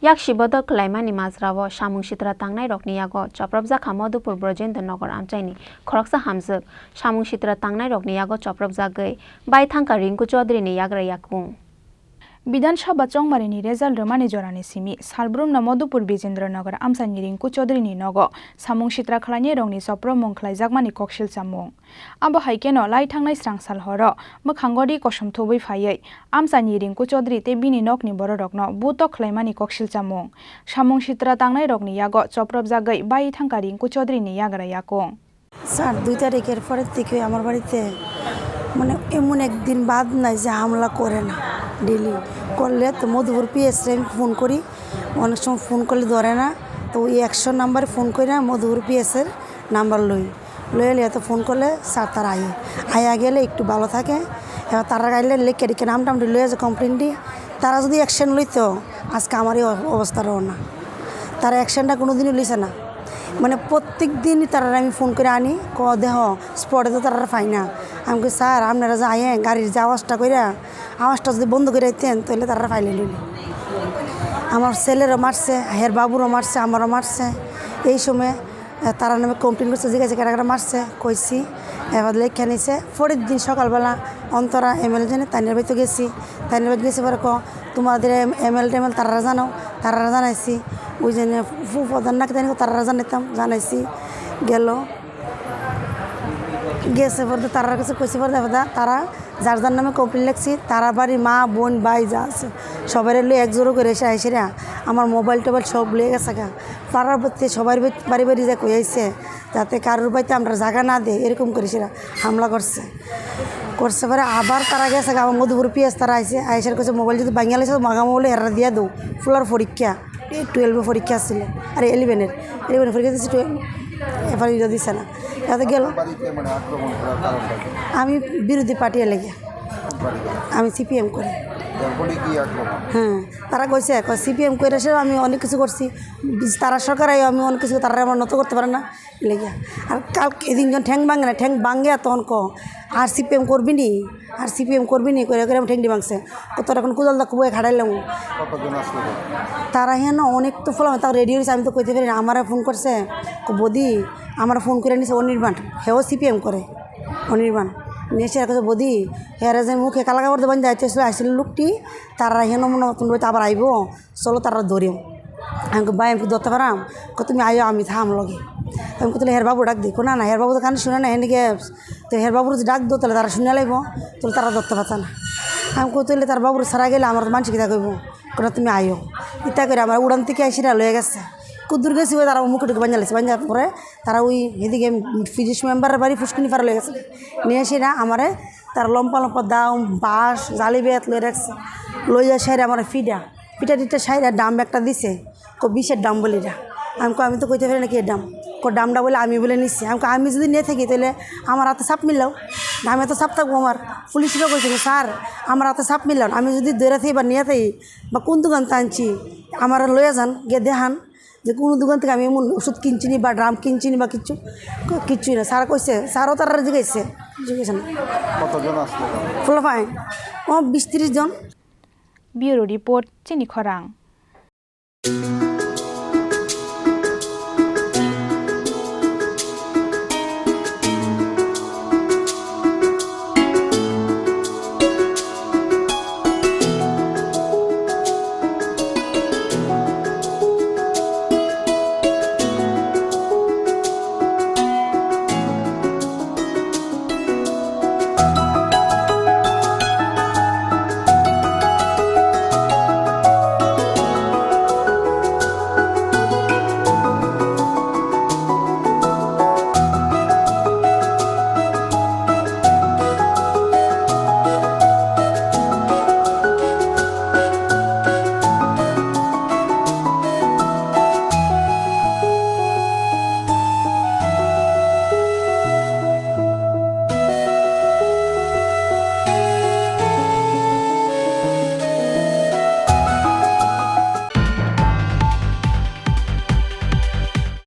yak shibodo klaimani mazrawo samung sitra tangnai rokni yago choprobja khamodupur brojendra nagar amchaini khoroksa hamjak samung sitra tangnai rokni yago choprobja gei bai thangka rinku chaudhary ni yagra yakung বিধানসভা চংমারিনি result রমানি জরানি Simi সালব্রুম না মধুপুর বিজেন্দ্রনগর আমসানি রিঙ্কু চৌধুরীনি নগ সামুং সিত্রা খালানি রংনি সপ্রমং খ্লাইজাকমানি ককশিল চামুং আবো হাইকেন লাই থাংনাই স্রাংসাল হর মখাঙ্গরি কসম থবৈ ফাयै আমসানি রিঙ্কু চৌধুরী তে বিনি নকনি বড় রকন বুতক খ্লাইমানি ককশিল চামুং সামুং সিত্রা তাংনাই রকনি YAG চপ্রব জাগৈ by থাংকা Rinku চৌধুরীনি ইয়াগরা ইয়াকং sir 2 তারিখের পরের থেকে আমার বাড়িতে মানে এমন একদিন বাদ নাই যে হামলা করে না ডেলি করলে তো মধুপুর পিএসরে আমি ফোন করি অনেক সময় ফোন করলে ধরে না তো ওই 100 নাম্বারে ফোন করে না মধুপুর পিএসের নাম্বার লইলে তো ফোন করলে স্যার তারা আয়া গেলে একটু ভালো থাকে এবার তারা গাইলে লেখে রেখে নাম টামটি লয়ে যে কমপ্লেনটি তারা যদি অ্যাকশন লইতো আজকে আমার এই অবস্থাটাও না তারা অ্যাকশনটা কোনো দিনই লইছে না মানে প্রত্যেক দিনই তারা আমি ফোন করে আনি দেহ স্পটে তো তারা পাই না আমি কই স্যার আপনারা যে আয়ে গাড়ির যে আওয়াজটা কইরা আওয়াজটা যদি বন্ধ করে দিতেন তাহলে তারা ফাইলে নিলি আমার ছেলেরও মারছে হের বাবুরও মারছে আমারও মারছে এই সময় তারা নামে কমপ্লেন করছে জিজ্ঞাসা কারা মারছে কইছি এবার লেখা নিছে পরের দিন সকালবেলা অন্তরা এমএল জানে তাইনের বাড়িতে গেছি তাইনের বাড়িতে গেছে পরে তোমাদের এমএল তারা জানাও তারা জানাইছি ওই জন্য প্রধান নাকি তারা জানাইছি গেল গেছে পরে তারার কাছে কইছে পরে তারা যার যার নামে কমপ্লেন লিখছি তারা বাড়ি মা বোন ভাই যা আছে সবাই লই একজোড়ো করে এসে আইসিরা আমার মোবাইল টোবাইল সব লিয়ে গেছে গা পাড়ার প্রতি সবার বাড়ি বাড়ি যা কই আইছে যাতে কারোর বাড়িতে আমরা জায়গা না দেয় এরকম করেছিলাম হামলা করছে পরে আবার তারা গেছে আমার মধুপুর পিএস তারা আইসার কাছে মোবাইল যদি ভাঙিয়ে লাইছে মাগা মোবাইলে এরা দিয়ে দেও ফুলার পরীক্ষা 12 পরীক্ষা ছিল আর 11 পরীক্ষা দিচ্ছি 12 এবার এটা দিচ্ছে না তাতে গেল আমি বিরোধী পার্টি লেগে আমি সিপিএম করি হ্যাঁ তারা কইছে সিপিএম করে এসে আমি অনেক কিছু করছি তারা সরকার আমি অনেক কিছু তারা আমার নত করতে পারে না লেগে আর কাল এদিন যখন ঠ্যাং ভাঙে না ঠ্যাং ভাঙে তখন আর সিপিএম করবি নি আর সিপিএম করবি নি করে করে আমি ঠ্যাংটি ভাঙছে তোর এখন কুদল দা বয়ে খাড়াইলাম তারা হ্যাঁ অনেক তো ফলাম তাও রেডি হয়েছে আমি তো কইতে পারি না আমার ফোন করছে বদি আমার ফোন করে নিছে অনির্বাণ হেও সিপিএম করে অনির্বাণ নিয়ে এসে কাছে বদি হেরা যে মুখে কালা কাপড় দেবেন যাইতে আসছিল লোকটি তারা হেন মনে নতুন বইতে আবার আইব চলো তারা ধরিও আমি ভাই আমি ধরতে পারাম তুমি আইও আমি থাম লগে আমি কোথাও হেরবাবু ডাক দিই না হেরবাবু তো কানে শুনে না হেনদিকে তো হেরবাবুর যদি ডাক দো তাহলে তারা শুনে লাগবো তাহলে তারা ধরতে পারত না আমি কোথাও তার বাবুর সারা গেলে আমার মানুষ কিতা কইব তুমি আইও ইতা করে আমার উড়ান থেকে আইসিরা লয়ে গেছে কুদ্দুর গেছি তারা মুখে টুকু বাঞ্জালেছে বাঞ্জার পরে তারা ওই এদিকে ফিজিক্স মেম্বারের বাড়ি ফুসকুনি পাড়া লয়ে গেছে নিয়ে এসে আমারে তার লম্পা লম্পা দাম বাঁশ জালি বেত লয়ে রাখছে লইয়া সাইরে আমার পিঠা টিটা সাইরে দাম একটা দিছে 20-এর দাম বলিরা আমি তো কইতে পারি নাকি এর দাম দামটা বলে আমি বলে নিচ্ছি আমি যদি নিয়ে থাকি তাহলে আমার হাতে সাপ মিললাও দামে তো সাপ থাকবো আমার পুলিশরা কইছিল স্যার আমার হাতে সাপ মিললাম আমি যদি দৌড়ে থাকি বা নিয়ে থাকি বা কোন দোকান আনছি আমার লয়ে যান গিয়ে দেখান যে কোনো দোকান থেকে আমি এমন ওষুধ কিনছি নি বা ড্রাম কিনছি নি বা কিচ্ছুই না স্যার কইছে স্যারও তারা জিজ্ঞাসা না ফুল ফাইন 20-30 জন ব্যুরো রিপোর্ট চিনি খরাং